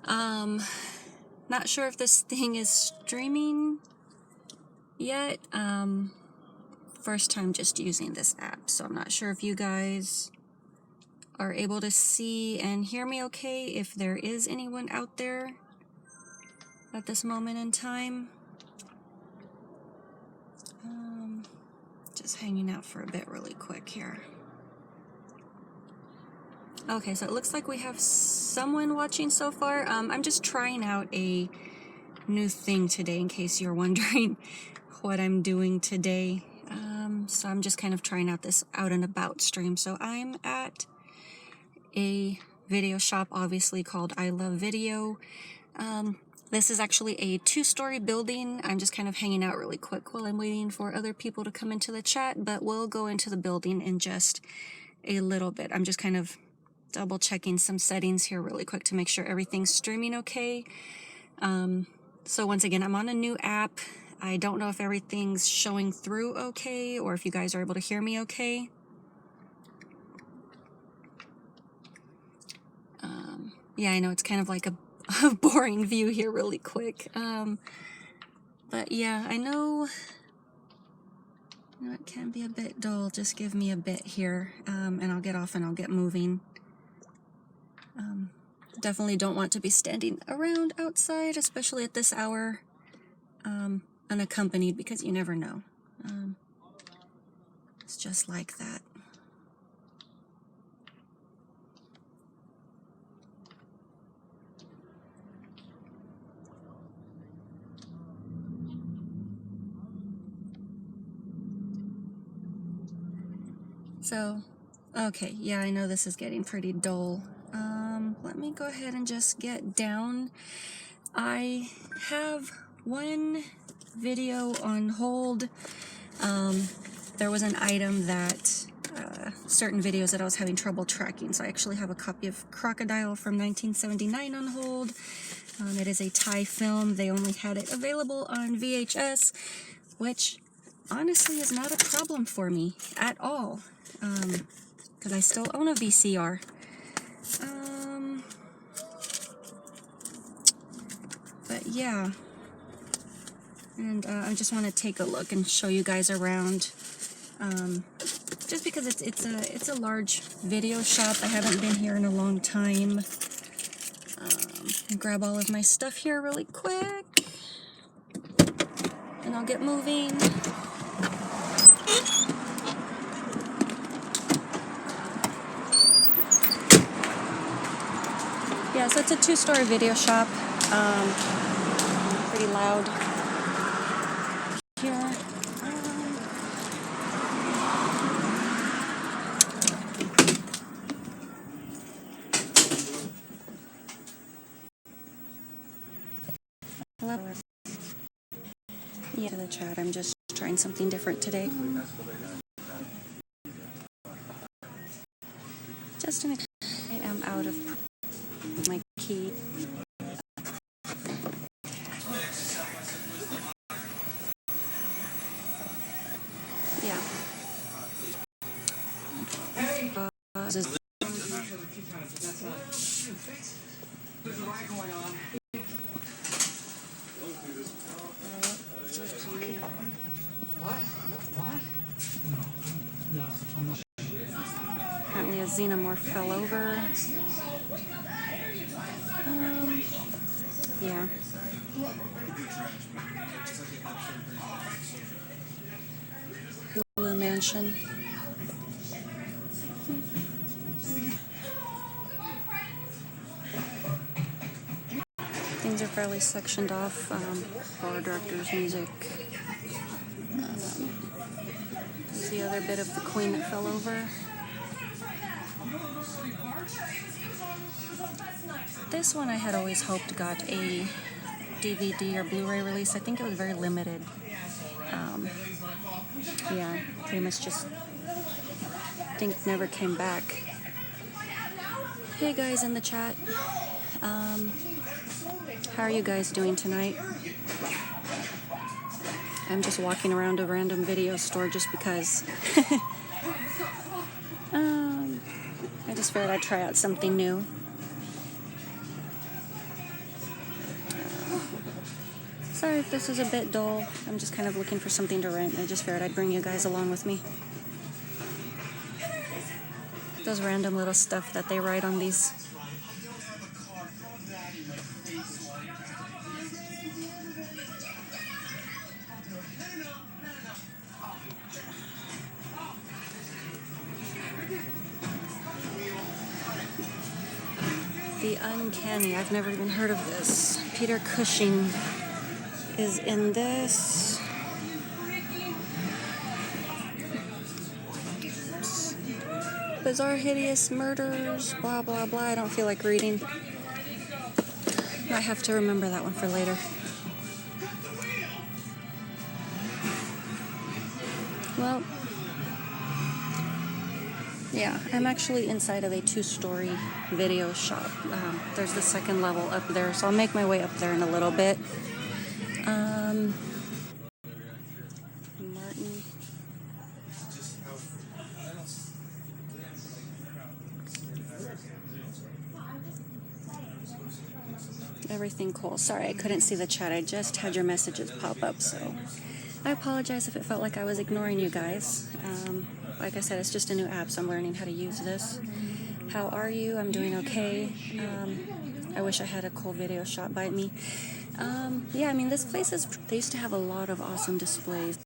Um, Not sure if this thing is streaming yet. First time just using this app, so I'm not sure if you guys are able to see and hear me okay, if there is anyone out there at this moment in time. Just hanging out for a bit really quick here. Okay, so it looks like we have someone watching so far. I'm just trying out a new thing today in case you're wondering what I'm doing today. So I'm just kind of trying out this out and about stream. So I'm at a video shop, obviously, called I Love Video. This is actually a 2-story building. I'm just kind of hanging out really quick while I'm waiting for other people to come into the chat, but we'll go into the building in just a little bit. I'm just kind of double checking some settings here really quick to make sure everything's streaming okay. So once again, I'm on a new app. I don't know if everything's showing through okay, or if you guys are able to hear me okay. Yeah, I know it's kind of like a boring view here really quick. But yeah, I know it can be a bit dull. Just give me a bit here, and I'll get off and I'll get moving. Definitely don't want to be standing around outside, especially at this hour, unaccompanied, because you never know. It's just like that. So, okay, yeah, I know this is getting pretty dull. Let me go ahead and just get down. I have one video on hold. There was an item that, certain videos that I was having trouble tracking, so I actually have a copy of Crocodile from 1979 on hold. It is a Thai film. They only had it available on VHS, which honestly is not a problem for me at all, because I still own a VCR. But yeah, and I just want to take a look and show you guys around, just because it's a large video shop. I haven't been here in a long time. Grab all of my stuff here really quick, and I'll get moving. Yeah, so it's a 2-story video shop. Pretty loud here. Hello. Yeah, the chat. I'm just trying something different today. Just an. I am out of my key. Yeah. There's a riot going on. What? No, I'm not. Apparently a xenomorph fell over. Yeah. Hulu Mansion. Things are fairly sectioned off for director's music. There's the other bit of the Queen that fell over. This one I had always hoped got a DVD or Blu-ray release. I think it was very limited. Yeah, pretty much just never came back. Hey guys in the chat. How are you guys doing tonight? I'm just walking around a random video store just because. I just figured I'd try out something new. if this is a bit dull, I'm just kind of looking for something to rent. I just figured I'd bring you guys along with me. Those random little stuff that they write on these. The Uncanny. I've never even heard of this. Peter Cushing is in this. Bizarre, Hideous Murders, blah, blah, blah. I don't feel like reading. Might have to remember that one for later. Well, yeah, I'm actually inside of a 2-story video shop. There's the second level up there, so I'll make my way up there in a little bit. Martin. Everything cool. Sorry, I couldn't see the chat. I just had your messages pop up, so I apologize if it felt like I was ignoring you guys. Like I said, it's just a new app, so I'm learning how to use this. How are you? I'm doing okay. I wish I had a cool video shot by me. Yeah, I mean, this place they used to have a lot of awesome displays.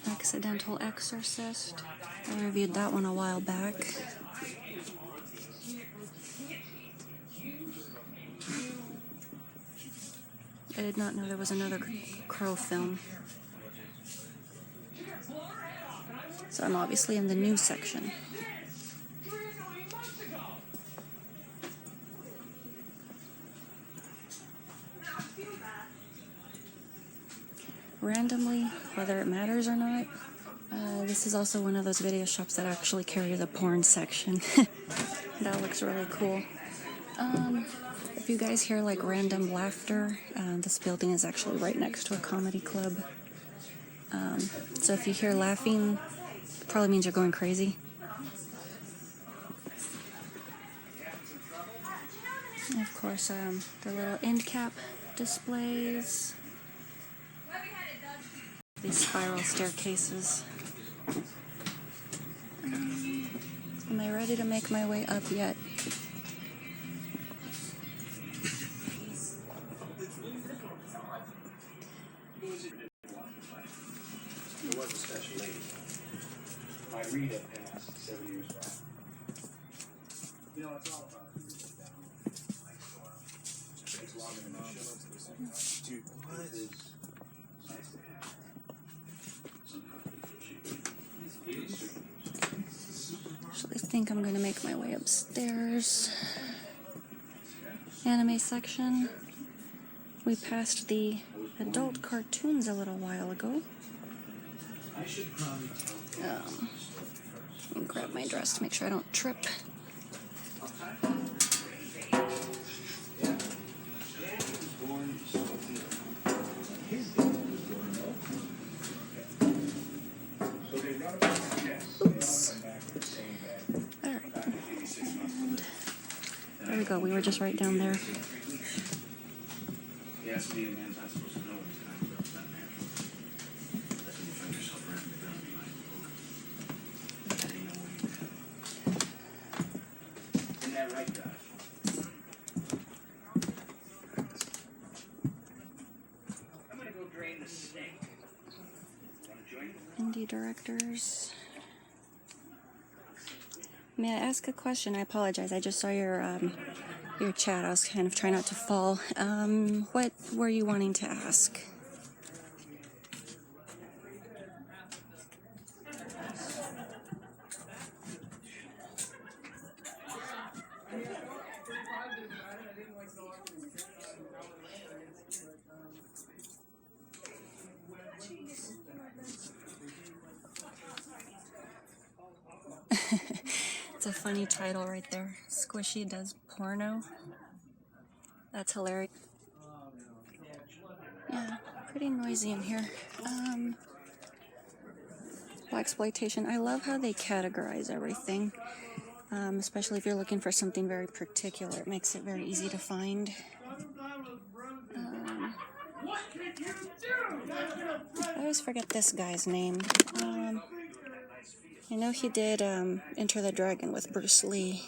Accidental Exorcist. I reviewed that one a while back. I did not know there was another Crow film. So I'm obviously in the news section. Randomly, whether it matters or not, this is also one of those video shops that actually carry the porn section. That looks really cool. If you guys hear like random laughter, this building is actually right next to a comedy club. So if you hear laughing, it probably means you're going crazy. And of course, the little end cap displays. These spiral staircases. Am I ready to make my way up yet? There was a special lady. My Rita passed 7 years back. You know, it's all about who you look down like storm. It's longer than the show. Dude, what? It is nice to have her. Actually, I think I'm gonna make my way upstairs. Anime section. We passed the adult cartoons a little while ago. I should probably tell Let me grab my dress to make sure I don't trip. Oops. Alright. And there we go. We were just right down there. Yes, me and man's not supposed to know he's not built that man. That's when you find yourself wrapping the gun behind the book. That ain't no way you have. Isn't that right, guys? I'm gonna go drain the snake. Wanna join me? Indie directors. May I ask a question? I apologize. I just saw your chat. I was kind of trying not to fall. What were you wanting to ask? It's a funny title right there. Squishy does porno. That's hilarious. Yeah, pretty noisy in here. Blaxploitation. I love how they categorize everything. especially if you're looking for something very particular. It makes it very easy to find. I always forget this guy's name. I know he did Enter the Dragon with Bruce Lee.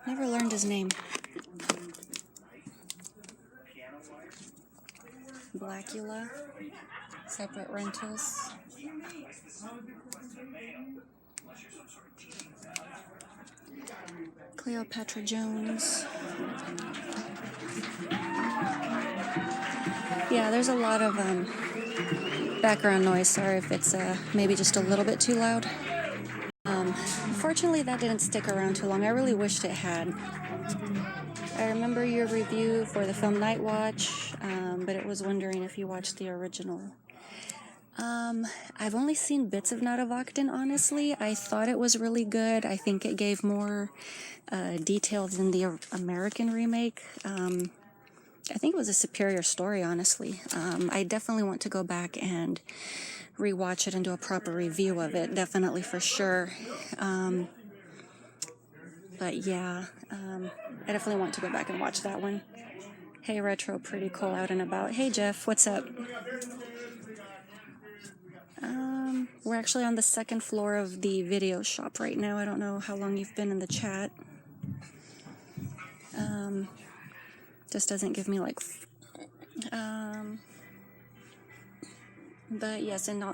Never learned his name. Blackula. Separate rentals. Cleopatra Jones. Yeah, there's a lot of background noise. Sorry if it's maybe just a little bit too loud. Unfortunately, that didn't stick around too long. I really wished it had. I remember your review for the film Night Watch, but it was wondering if you watched the original. I've only seen bits of Natavaktin, honestly. I thought it was really good. I think it gave more details than the American remake. I think it was a superior story, honestly. I definitely want to go back and rewatch it and do a proper review of it, definitely for sure. But yeah, I definitely want to go back and watch that one. Hey, Retro, pretty cool out and about. Hey, Jeff, what's up? We're actually on the second floor of the video shop right now. I don't know how long you've been in the chat. Just doesn't give me like... But yes, in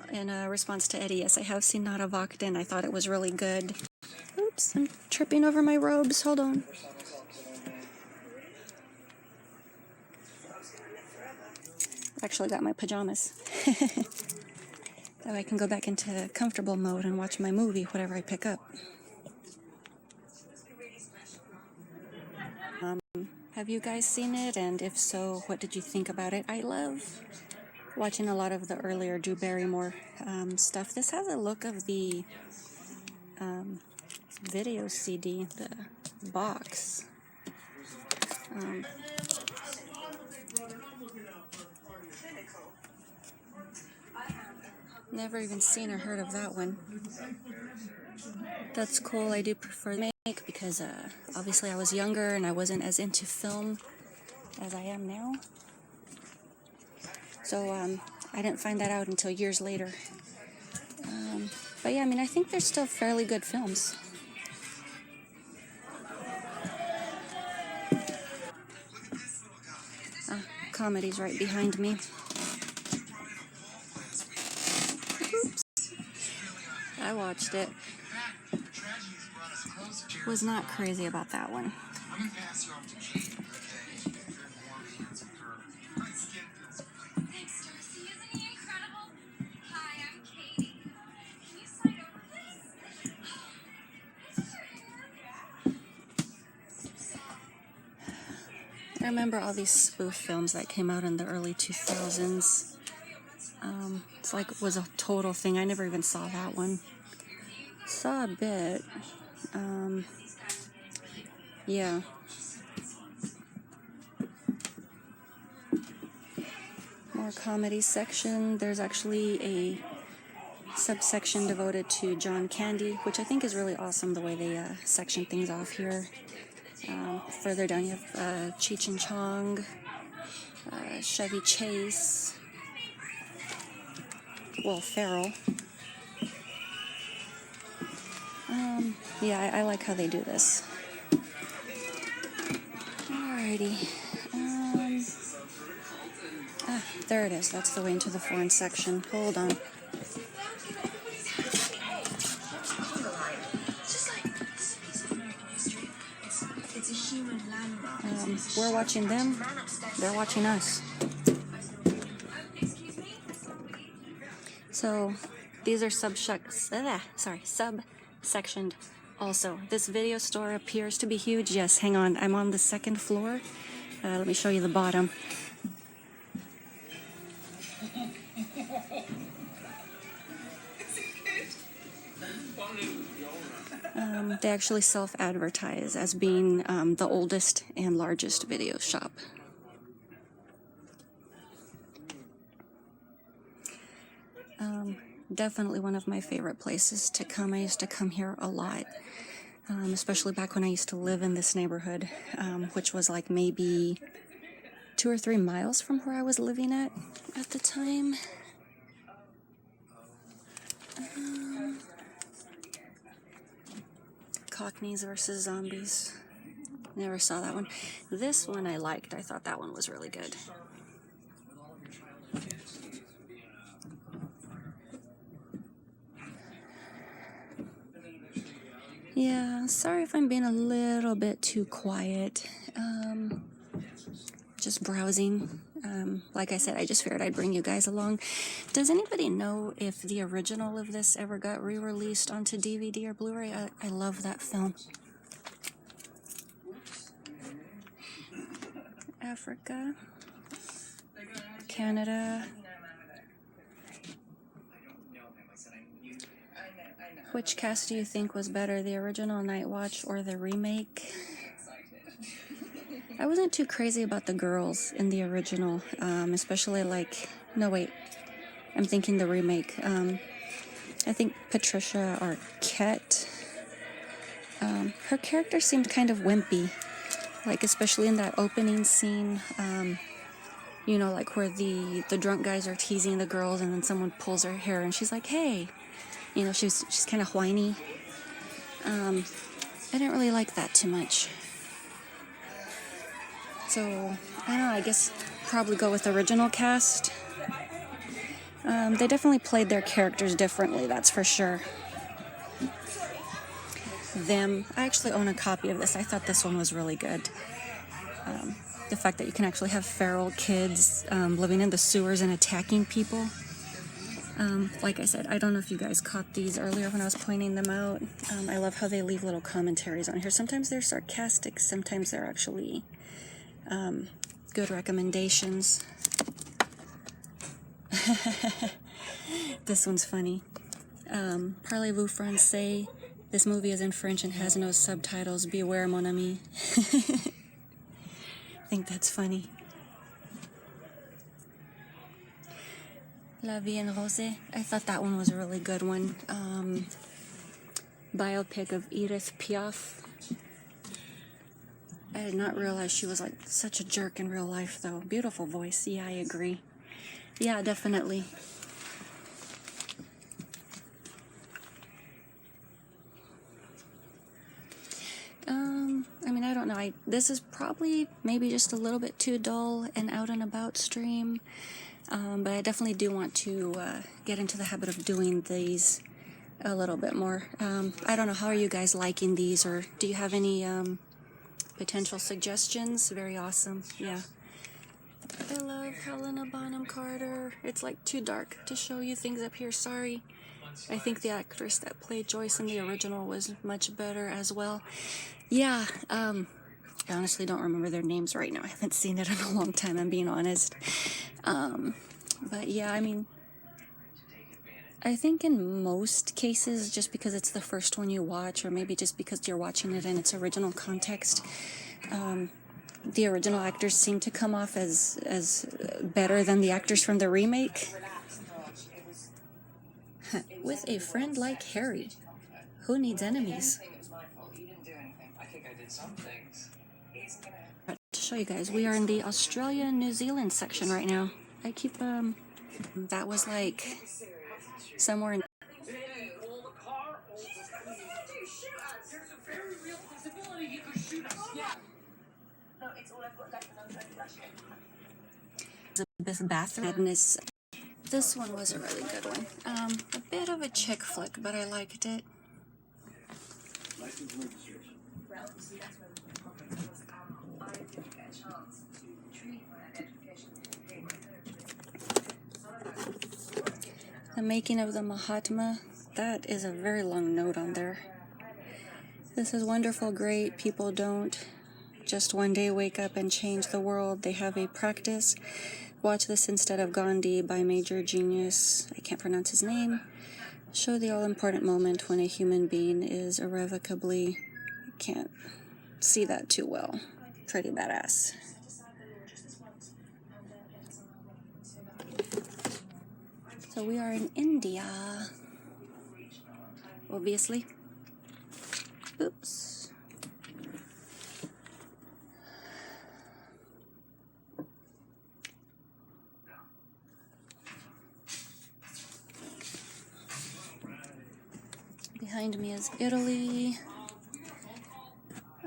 response to Eddie, yes, I have seen Natavaktin. I thought it was really good. Oops, I'm tripping over my robes. Hold on. I've actually got my pajamas. That way I can go back into comfortable mode and watch my movie, whatever I pick up. Have you guys seen it? And if so, what did you think about it? I love watching a lot of the earlier Drew Barrymore stuff. This has a look of the video CD, the box. Never even seen or heard of that one. That's cool. I do prefer the make because obviously I was younger and I wasn't as into film as I am now. So I didn't find that out until years later. But yeah, I mean, I think they're still fairly good films. Comedy's right behind me. Oops. I watched it. Was not crazy about that one. I remember all these spoof films that came out in the early 2000s. It's like it was a total thing. I never even saw that one. Saw a bit. Yeah. More comedy section. There's actually a subsection devoted to John Candy, which I think is really awesome the way they section things off here. Further down you have Cheech and Chong, Chevy Chase, Will Ferrell. Yeah, I like how they do this. Alrighty. There it is. That's the way into the foreign section. Hold on. We're watching them. They're watching us. So these are subsectioned also. This video store appears to be huge. Yes, hang on. I'm on the second floor. Let me show you the bottom. They actually self-advertise as being the oldest and largest video shop. definitely one of my favorite places to come. I used to come here a lot, especially back when I used to live in this neighborhood, which was like maybe 2 or 3 miles from where I was living at the time. Cockneys versus Zombies. Never saw that one. This one I liked. I thought that one was really good. Yeah, sorry if I'm being a little bit too quiet. Just browsing. Like I said, I just figured I'd bring you guys along. Does anybody know if the original of this ever got re-released onto DVD or Blu-ray? I love that film. Africa, Canada. Which cast do you think was better, the original Night Watch or the remake? I wasn't too crazy about the girls in the original, especially like, no wait, I'm thinking the remake. I think Patricia Arquette, her character seemed kind of wimpy, like especially in that opening scene, you know, like where the drunk guys are teasing the girls and then someone pulls her hair and she's like, hey, you know, she's kind of whiny. I didn't really like that too much. So, I don't know, I guess probably go with the original cast. They definitely played their characters differently, that's for sure. Them, I actually own a copy of this. I thought this one was really good. The fact that you can actually have feral kids living in the sewers and attacking people. Like I said, I don't know if you guys caught these earlier when I was pointing them out. I love how they leave little commentaries on here. Sometimes they're sarcastic, sometimes they're actually good recommendations. This one's funny. Parlez-vous français? This movie is in French and has no subtitles. Beware, mon ami. I think that's funny. La Vie en Rose. I thought that one was a really good one. Biopic of Edith Piaf. I did not realize she was like such a jerk in real life, though. Beautiful voice. Yeah, I agree. Yeah, definitely. I mean, I don't know. This is probably maybe just a little bit too dull and out and about stream. But I definitely do want to get into the habit of doing these a little bit more. I don't know, how are you guys liking these, or do you have any potential suggestions? Very awesome, yeah. I love Helena Bonham Carter. It's like too dark to show you things up here, sorry. I think the actress that played Joyce in the original was much better as well. Yeah, I honestly don't remember their names right now. I haven't seen it in a long time, I'm being honest. But yeah, I mean, I think in most cases, just because it's the first one you watch, or maybe just because you're watching it in its original context, the original actors seem to come off as better than the actors from the remake. With a friend like Harry, who needs enemies? To show you guys, we are in the Australia and New Zealand section right now. I keep, that was like somewhere in... Elizabeth Bathurst. Madness. This one was a really good one. A bit of a chick flick, but I liked it. The Making of the Mahatma. That is a very long note on there. This is wonderful, great. People don't just one day wake up and change the world. They have a practice. Watch this instead of Gandhi by Major Genius. I can't pronounce his name. Show the all-important moment when a human being is irrevocably... I can't see that too well. Pretty badass. So we are in India, obviously. Oops. Behind me is Italy.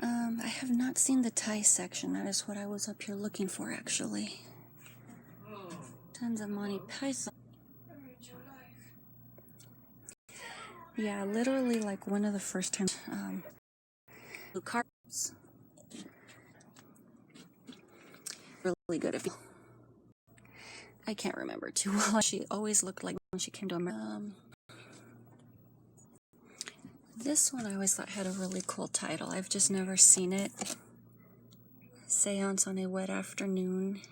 I have not seen the Thai section. That is what I was up here looking for, actually. Tons of Monty Python. Yeah, literally like one of the first times. Blue cards. Really good if you. I can't remember too well. She always looked like when she came to America. This one I always thought had a really cool title. I've just never seen it. Seance on a Wet Afternoon.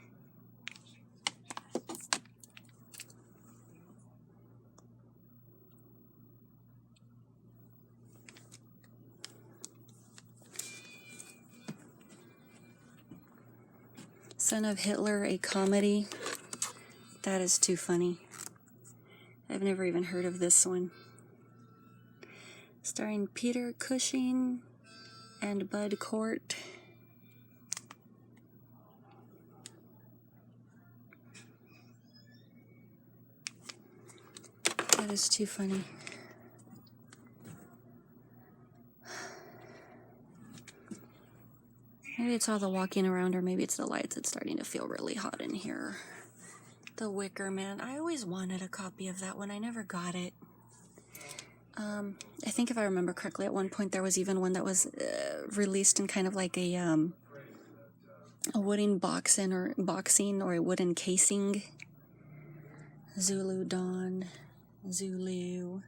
Son of Hitler, a comedy. That is too funny. I've never even heard of this one. Starring Peter Cushing and Bud Cort. That is too funny. Maybe it's all the walking around, or maybe it's the lights. It's starting to feel really hot in here. The Wicker Man. I always wanted a copy of that one. I never got it. I think if I remember correctly, at one point there was even one that was released in kind of like a wooden boxing or a wooden casing. Zulu Dawn. Zulu.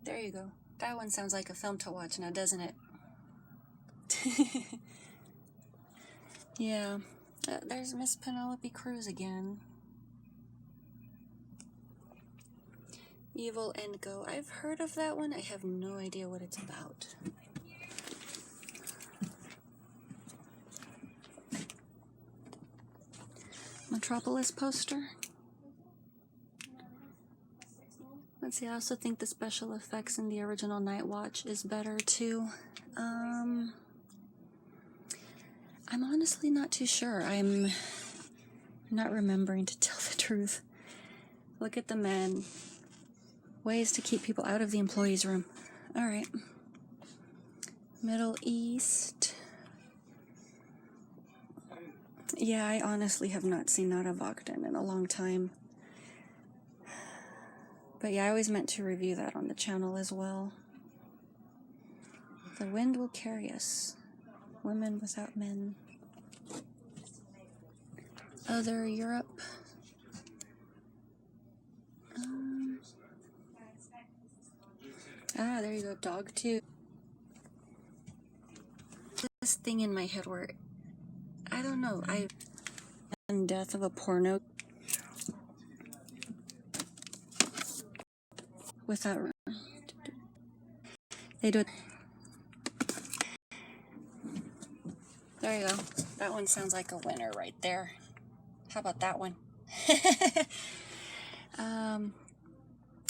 There you go. That one sounds like a film to watch now, doesn't it? Yeah. There's Miss Penelope Cruz again. Evil and Go. I've heard of that one. I have no idea what it's about. Metropolis poster. Let's see, I also think the special effects in the original Night Watch is better too. I'm honestly not too sure. I'm not remembering, to tell the truth. Look at the men. Ways to keep people out of the employees' room. Alright. Middle East. Yeah, I honestly have not seen Nada Vakden in a long time. But yeah, I always meant to review that on the channel as well. The Wind Will Carry Us. Women Without Men. Other Europe. There you go, Dogtooth. This thing in my head where, I don't know, Death of a Porno. Without, they do it. There you go. That one sounds like a winner right there. How about that one?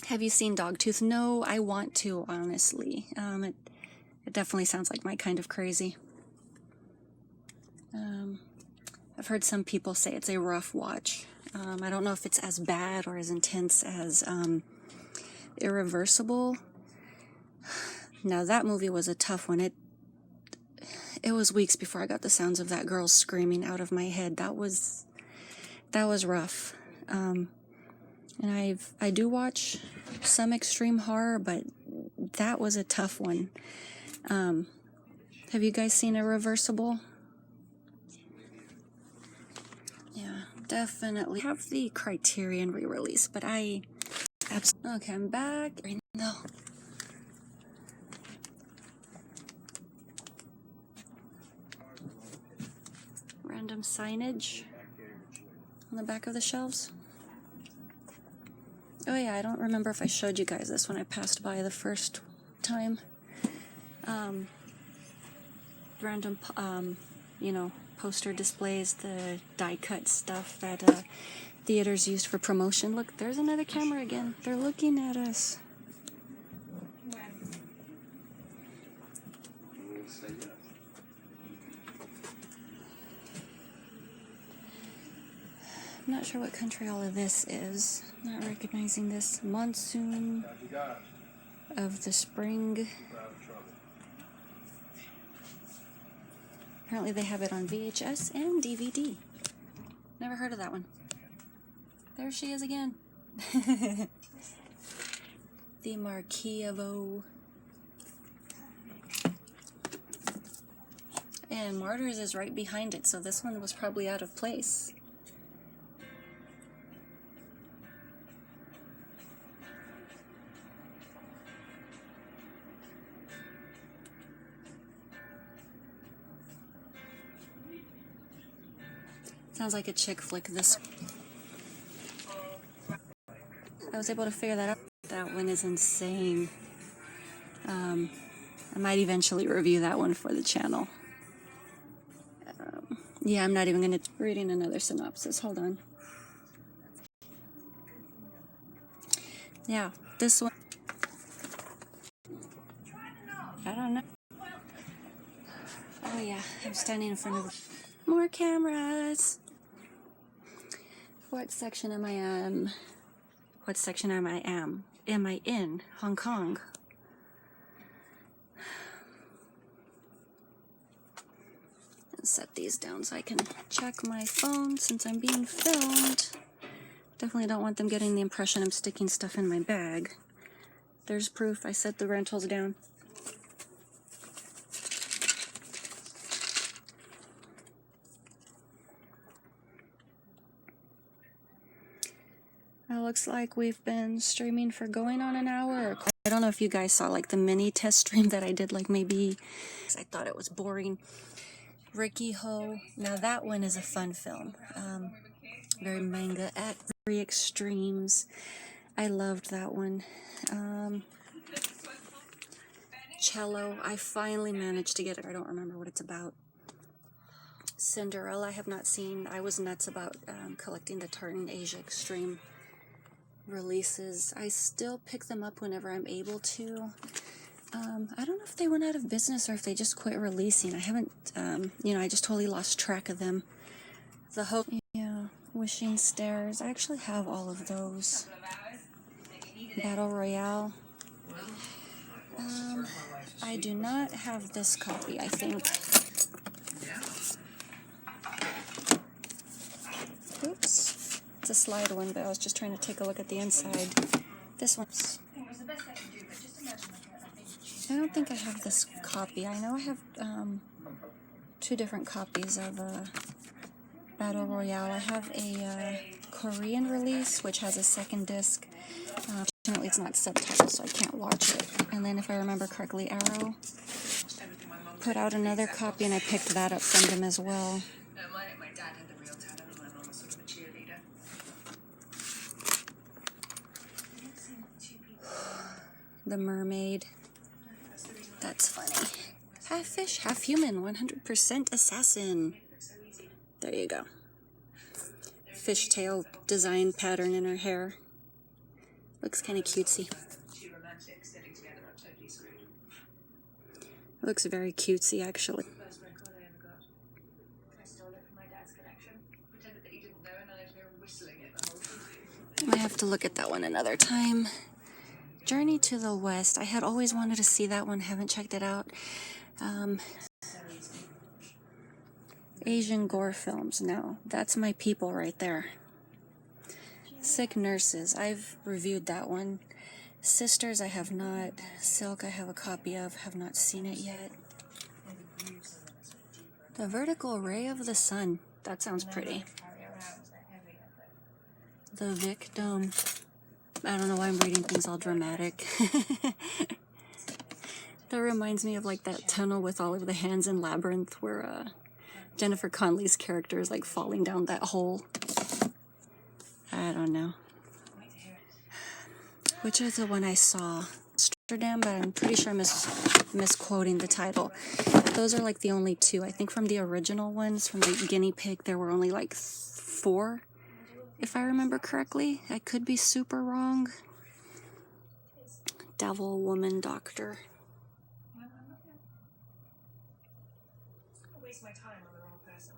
Have you seen Dogtooth? No, I want to, honestly. It definitely sounds like my kind of crazy. I've heard some people say it's a rough watch. I don't know if it's as bad or as intense as Irreversible. Now that movie was a tough one. It was weeks before I got the sounds of that girl screaming out of my head. That was rough. And I do watch some extreme horror, but that was a tough one. Have you guys seen Irreversible? Yeah, definitely. I have the Criterion re-release, but okay, I'm back. No. Random signage on the back of the shelves. Oh yeah, I don't remember if I showed you guys this when I passed by the first time. random, you know, poster displays, the die-cut stuff that theaters used for promotion. Look, there's another camera again. They're looking at us. I'm not sure what country all of this is. Not recognizing this. Monsoon of the Spring. Apparently they have it on VHS and DVD. Never heard of that one. There she is again. The Marquis of O. And Martyrs is right behind it, so this one was probably out of place. Sounds like a chick flick, this. I was able to figure that out. That one is insane. I might eventually review that one for the channel. Yeah, I'm not even going to... Reading another synopsis. Hold on. Yeah, this one... I don't know. Oh yeah, I'm standing in front of... More cameras! What section am I in? What section am I in? Hong Kong. And set these down so I can check my phone since I'm being filmed. Definitely don't want them getting the impression I'm sticking stuff in my bag. There's proof I set the rentals down. It looks like we've been streaming for going on an hour. I don't know if you guys saw like the mini test stream that I did, like maybe I thought it was boring. Ricky Ho. Now that one is a fun film. Very manga at very extremes. I loved that one. Cello. I finally managed to get it. I don't remember what it's about. Cinderella I have not seen. I was nuts about collecting the Tartan Asia Extreme releases. I still pick them up whenever I'm able to. I don't know if they went out of business or if they just quit releasing. I haven't, you know, I just totally lost track of them. The Hope, yeah, Wishing Stairs. I actually have all of those. Battle Royale. I do not have this copy, I think. Oops. It's a slide one, but I was just trying to take a look at the inside. This one's... I don't think I have this copy. I know I have two different copies of Battle Royale. I have a Korean release, which has a second disc. Fortunately, it's not subtitled, so I can't watch it. And then, if I remember correctly, Arrow put out another copy, and I picked that up from them as well. My dad had the real talent, and my mom was sort of a cheerleader. The Mermaid. That's funny. Half fish, half human, 100% assassin. There you go. Fishtail design pattern in her hair. Looks kind of cutesy. Looks very cutesy, actually. I have to look at that one another time. Journey to the West. I had always wanted to see that one. Haven't checked it out. Asian gore films. No, that's my people right there. Sick Nurses. I've reviewed that one. Sisters, I have not. Silk, I have a copy of. Have not seen it yet. The Vertical Ray of the Sun. That sounds pretty. The Victim. I don't know why I'm reading things all dramatic. That reminds me of like that tunnel with all of the hands in Labyrinth where Jennifer Connelly's character is like falling down that hole. I don't know. Which is the one I saw? Amsterdam, but I'm pretty sure I'm misquoting the title. Those are like the only two. I think from the original ones, from the guinea pig, there were only like 4, if I remember correctly. I could be super wrong. Devil, woman, doctor. Waste my time on the wrong person.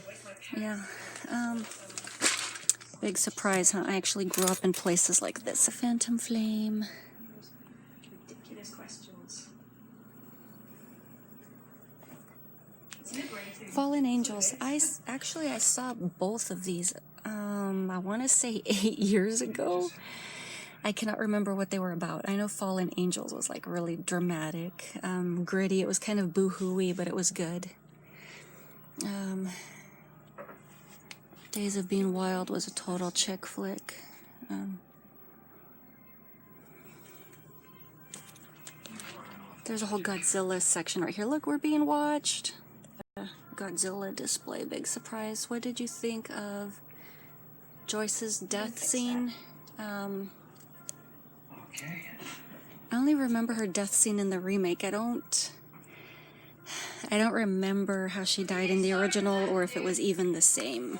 Waste my Yeah. Big surprise, huh? I actually grew up in places like this. A phantom flame. ridiculous questions. Fallen Angels. I saw both of these. I want to say 8 years ago. I cannot remember what they were about. I know Fallen Angels was like really dramatic, gritty. It was kind of boo-hooey, but it was good. Days of Being Wild was a total chick flick. There's a whole Godzilla section right here. Look, we're being watched. Godzilla display, big surprise. What did you think of Joyce's death scene? Okay. I only remember her death scene in the remake. I don't remember how she died in the original or if it was even the same.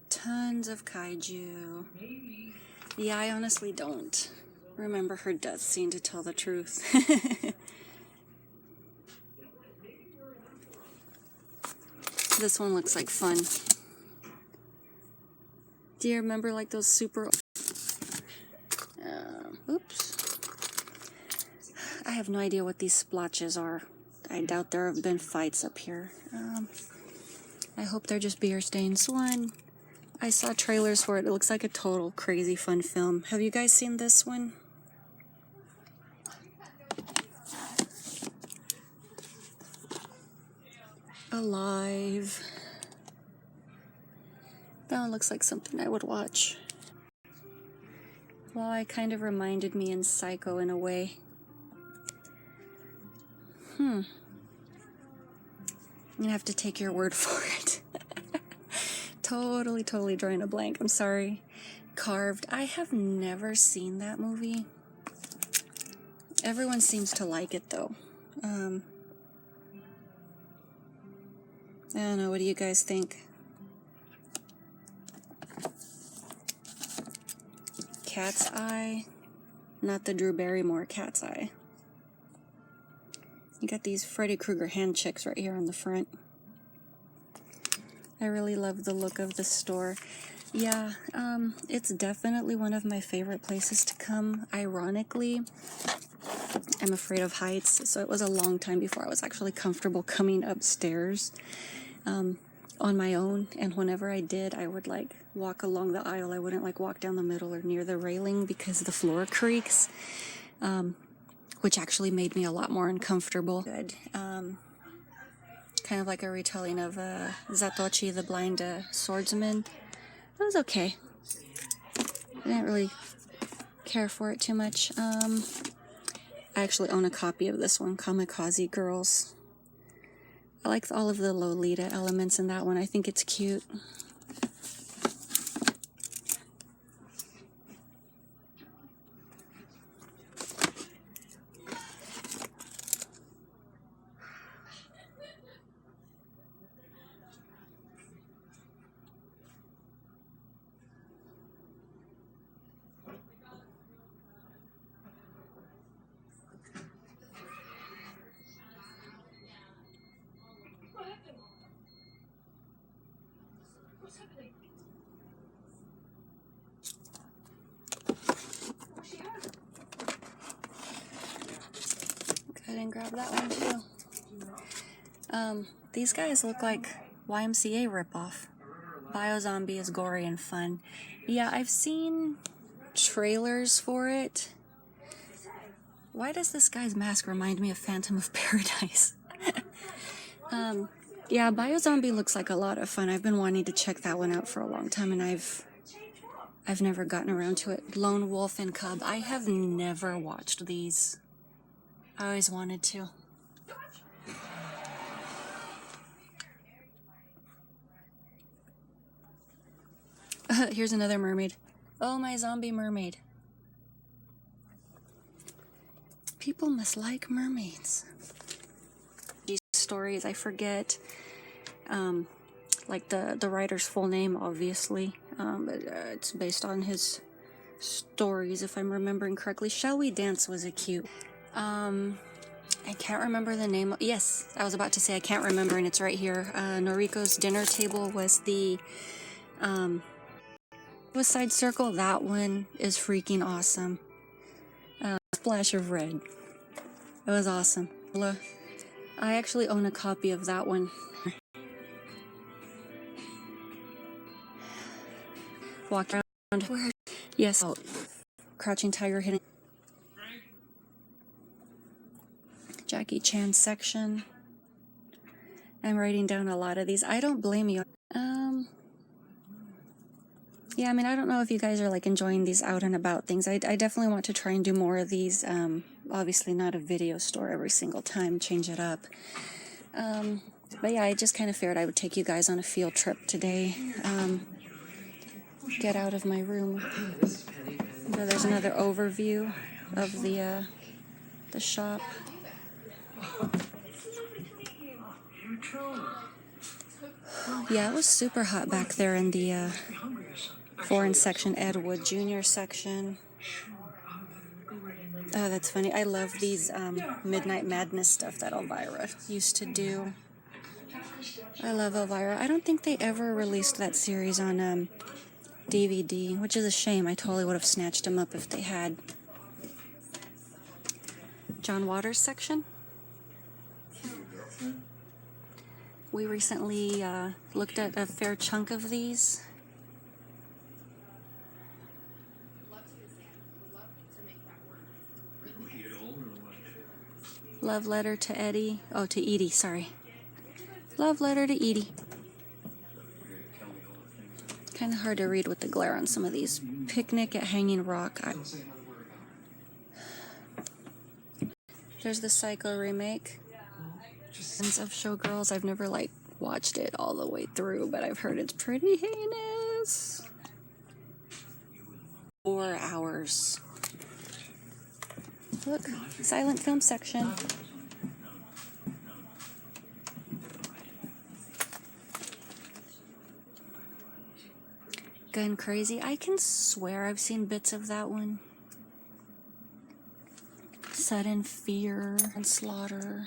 Tons of kaiju. Yeah, I honestly don't remember her death scene, to tell the truth. This one looks like fun. Do you remember like those super... oops. I have no idea what these splotches are. I doubt there have been fights up here. I hope they're just beer stains. One, I saw trailers for it. It looks like a total crazy fun film. Have you guys seen this one? Alive. That one looks like something I would watch. Well, it kind of reminded me in Psycho in a way. I'm gonna have to take your word for it. Totally drawing a blank. I'm sorry. Carved. I have never seen that movie. Everyone seems to like it though. I don't know. What do you guys think? Cat's Eye. Not the Drew Barrymore Cat's Eye. You got these Freddy Krueger hand checks right here on the front. I really love the look of the store. Yeah, it's definitely one of my favorite places to come. Ironically, I'm afraid of heights, so it was a long time before I was actually comfortable coming upstairs on my own. And whenever I did, I would like walk along the aisle. I wouldn't like walk down the middle or near the railing because the floor creaks. Which actually made me a lot more uncomfortable. Good. Kind of like a retelling of Zatoichi the Blind Swordsman. It was okay. I didn't really care for it too much. I actually own a copy of this one, Kamikaze Girls. I like all of the Lolita elements in that one. I think it's cute. Go ahead and grab that one too. These guys look like YMCA ripoff. Biozombie is gory and fun. Yeah, I've seen trailers for it. Why does this guy's mask remind me of Phantom of Paradise? Yeah, Biozombie looks like a lot of fun. I've been wanting to check that one out for a long time, and I've never gotten around to it. Lone Wolf and Cub. I have never watched these. I always wanted to. Here's another mermaid. Oh, my zombie mermaid. People must like mermaids. These stories, I forget, like the writer's full name, obviously, but it's based on his stories, if I'm remembering correctly. Shall We Dance was a cute. I can't remember the name. Yes, I was about to say I can't remember, and it's right here. Noriko's Dinner Table was the Suicide Circle. That one is freaking awesome. Splash of Red. It was awesome. I actually own a copy of that one. Walk around. Where? Yes. Oh, Crouching Tiger, Hidden. Jackie Chan section. I'm writing down a lot of these. I don't blame you. Yeah, I mean, I don't know if you guys are like enjoying these out and about things. I definitely want to try and do more of these. Obviously not a video store every single time, change it up. But yeah, I just kind of figured I would take you guys on a field trip today. Get out of my room. So there's another overview of the shop. Yeah, it was super hot back there in the foreign section, Ed Wood Jr. section. Oh, that's funny. I love these Midnight Madness stuff that Elvira used to do. I love Elvira. I don't think they ever released that series on DVD, which is a shame. I totally would have snatched them up if they had. John Waters section. We recently looked at a fair chunk of these. Love Letter to Eddie. Oh, to Edie, sorry. Love Letter to Edie. Kind of hard to read with the glare on some of these. Picnic at Hanging Rock. There's the Psycho remake. Of Showgirls. I've never like watched it all the way through, but I've heard it's pretty heinous. 4 hours. Look, silent film section. Gun Crazy. I can swear I've seen bits of that one. Sudden Fear and Slaughter.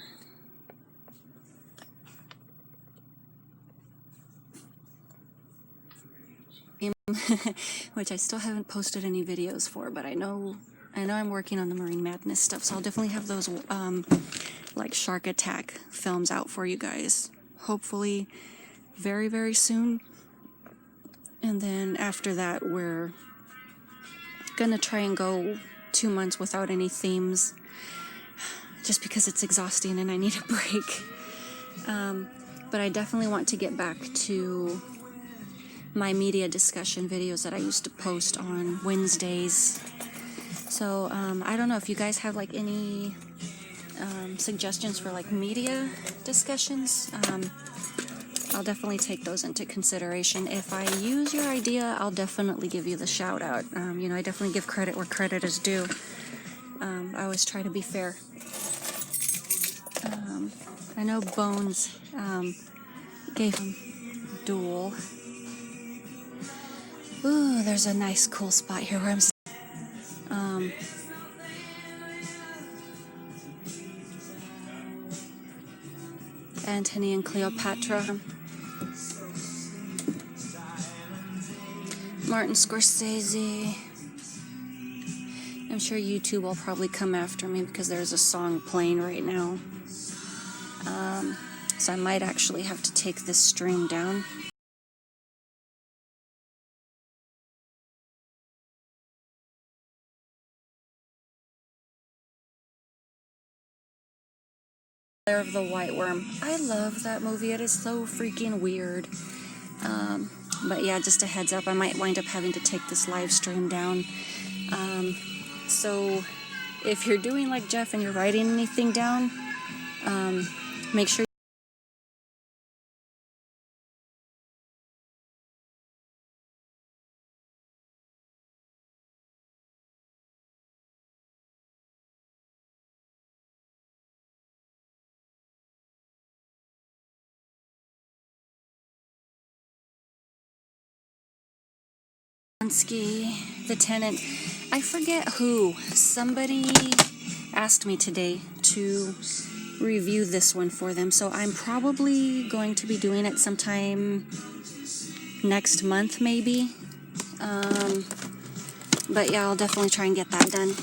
Which I still haven't posted any videos for, but I know I'm working on the Marine Madness stuff, so I'll definitely have those like Shark Attack films out for you guys. Hopefully very, very soon. And then after that, we're gonna try and go 2 months without any themes, just because it's exhausting and I need a break. But I definitely want to get back to my media discussion videos that I used to post on Wednesdays. So I don't know if you guys have like any suggestions for like media discussions. I'll definitely take those into consideration. If I use your idea, I'll definitely give you the shout out. You know, I definitely give credit where credit is due. I always try to be fair. I know Bones gave him Duel. Ooh, there's a nice cool spot here where I'm Antony and Cleopatra. Martin Scorsese. I'm sure YouTube will probably come after me because there's a song playing right now. So I might actually have to take this stream down. Lair of the White Worm. I love that movie. It is so freaking weird. But yeah, just a heads up, I might wind up having to take this live stream down. So if you're doing like Jeff and you're writing anything down, make sure Polanski, The Tenant. I forget who. Somebody asked me today to review this one for them, so I'm probably going to be doing it sometime next month, maybe. But yeah, I'll definitely try and get that done.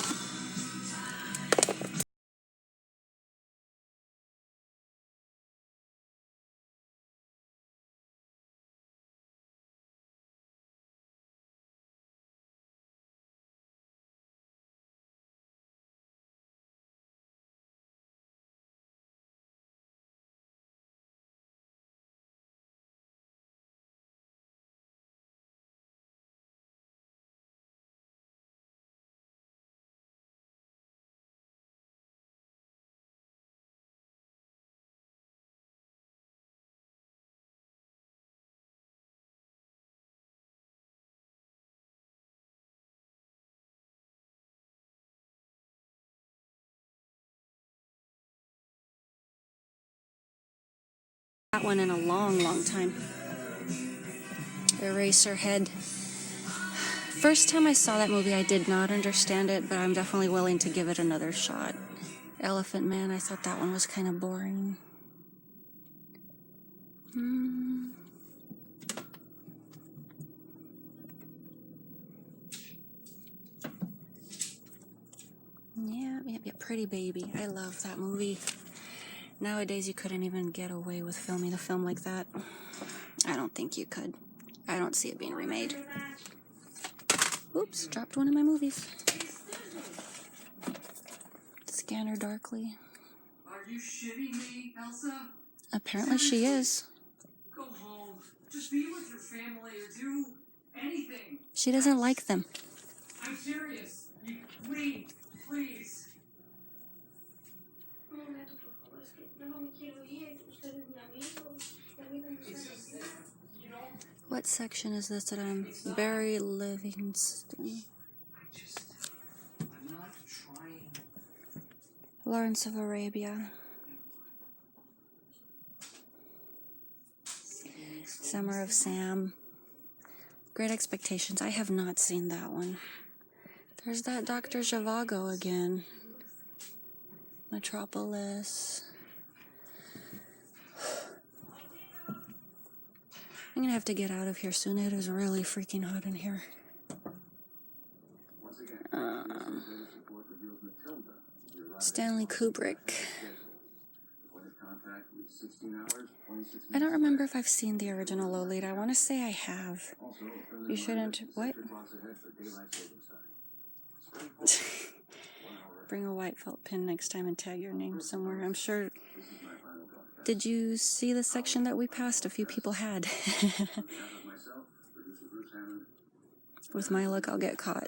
That one in a long, long time. Eraserhead. First time I saw that movie, I did not understand it, but I'm definitely willing to give it another shot. Elephant Man, I thought that one was kind of boring. Yeah, Pretty Baby. I love that movie. Nowadays, you couldn't even get away with filming a film like that. I don't think you could. I don't see it being remade. Oops, dropped one of my movies. Scanner Darkly. Are you shitting me, Elsa? Apparently she is. Go home. Just be with your family or do anything. She doesn't like them. I'm serious. You leave, please. What section is this that I'm... Barry Livingston. I'm not trying. Lawrence of Arabia. Summer of Sam. Great Expectations. I have not seen that one. There's that Dr. Zhivago again. Metropolis. I'm gonna have to get out of here soon. It is really freaking hot in here. Stanley Kubrick. I don't remember if I've seen the original Lolita. I want to say I have. You shouldn't... What? Bring a white felt pen next time and tag your name somewhere. I'm sure... Did you see the section that we passed? A few people had. With my luck, I'll get caught.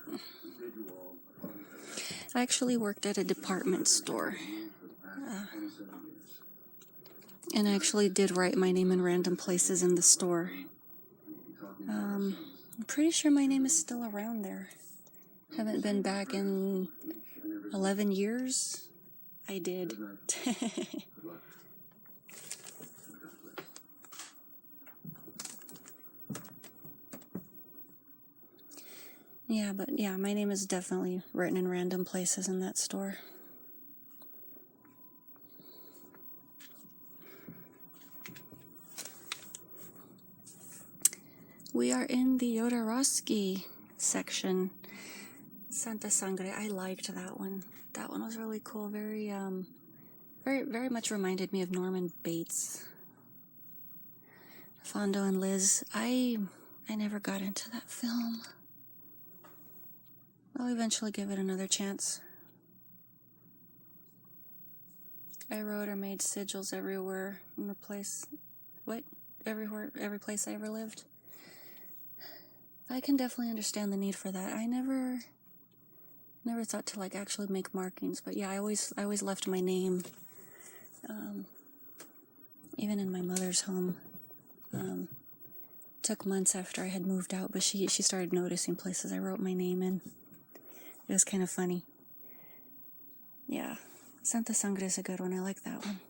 I actually worked at a department store. And I actually did write my name in random places in the store. I'm pretty sure my name is still around there. Haven't been back in 11 years. I did. Yeah, but yeah, my name is definitely written in random places in that store. We are in the Jodorowsky section. Santa Sangre. I liked that one. That one was really cool. Very very much reminded me of Norman Bates. Fondo and Liz. I never got into that film. I'll eventually give it another chance. I wrote or made sigils everywhere in the place. What? Everywhere, every place I ever lived. I can definitely understand the need for that. I never thought to like actually make markings, but yeah, I always left my name. Even in my mother's home. Took months after I had moved out, but she started noticing places I wrote my name in. It was kind of funny. Yeah, Santa Sangre is a good one. I like that one.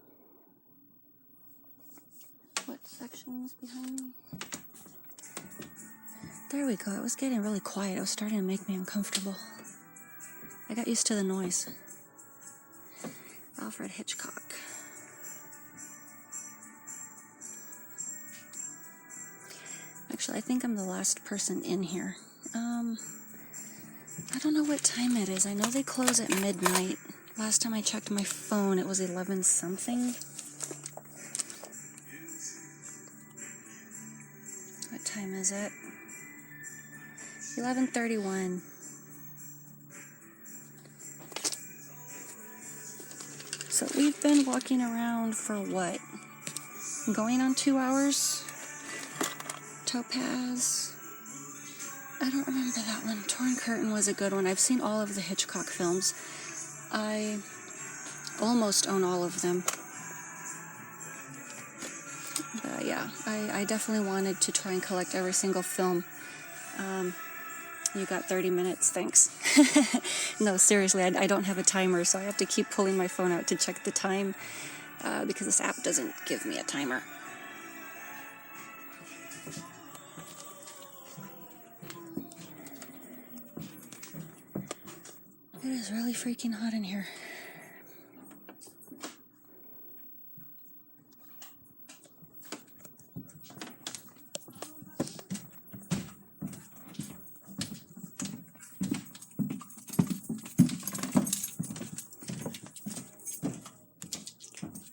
What section is behind me? There we go. It was getting really quiet. It was starting to make me uncomfortable. I got used to the noise. Alfred Hitchcock. Actually, I think I'm the last person in here. I don't know what time it is. I know they close at midnight. Last time I checked my phone, it was 11 something. What time is it? 11:31. So we've been walking around for what? Going on 2 hours? Topaz. I don't remember that one. Torn Curtain was a good one. I've seen all of the Hitchcock films. I almost own all of them. But yeah, I definitely wanted to try and collect every single film. You got 30 minutes, thanks. No, seriously, I don't have a timer, so I have to keep pulling my phone out to check the time because this app doesn't give me a timer. It is really freaking hot in here.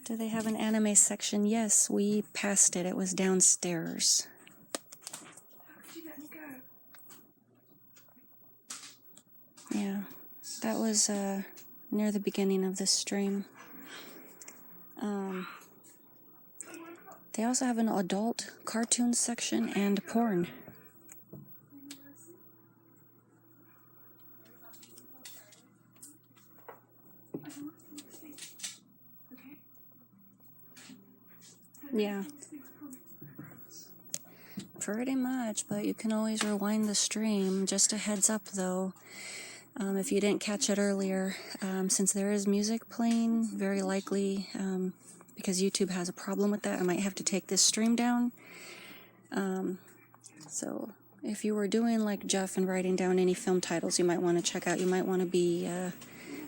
Do they have an anime section? Yes, we passed it. It was downstairs. Yeah, that was near the beginning of this stream. They also have an adult cartoon section and porn. Yeah. Pretty much, but you can always rewind the stream. Just a heads up though, if you didn't catch it earlier, since there is music playing, very likely, because YouTube has a problem with that, I might have to take this stream down. So if you were doing like Jeff and writing down any film titles you might want to check out, you might want to be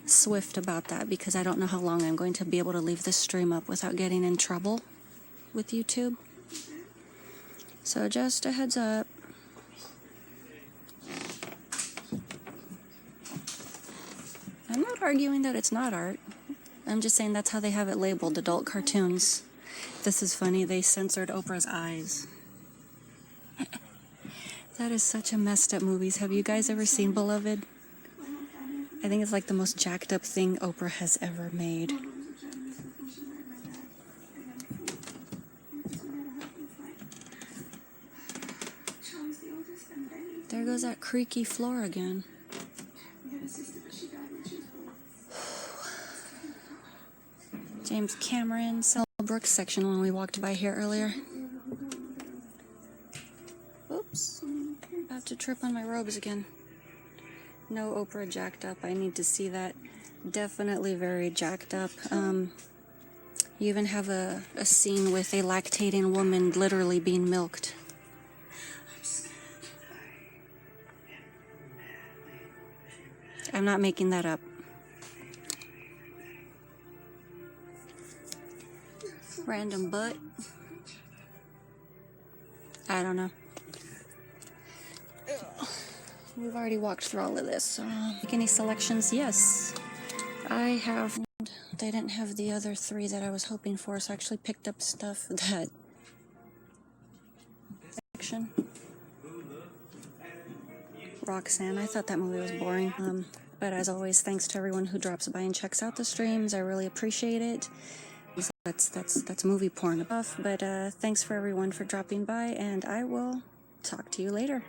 swift about that, because I don't know how long I'm going to be able to leave this stream up without getting in trouble with YouTube. So just a heads up. I'm not arguing that it's not art. I'm just saying that's how they have it labeled, adult cartoons. This is funny, they censored Oprah's eyes. That is such a messed up movie. Have you guys ever seen Beloved? I think it's like the most jacked up thing Oprah has ever made. There goes that creaky floor again. James Cameron, Sal Brooks section when we walked by here earlier. Oops. About to trip on my robes again. No Oprah jacked up. I need to see that. Definitely very jacked up. You even have a scene with a lactating woman literally being milked. I'm not making that up. Random butt. I don't know. We've already walked through all of this. So, make any selections? Yes. I have. They didn't have the other 3 that I was hoping for, so I actually picked up stuff that. Section. Roxanne. I thought that movie was boring. But as always, thanks to everyone who drops by and checks out the streams. I really appreciate it. That's movie porn stuff. But thanks for everyone for dropping by, and I will talk to you later.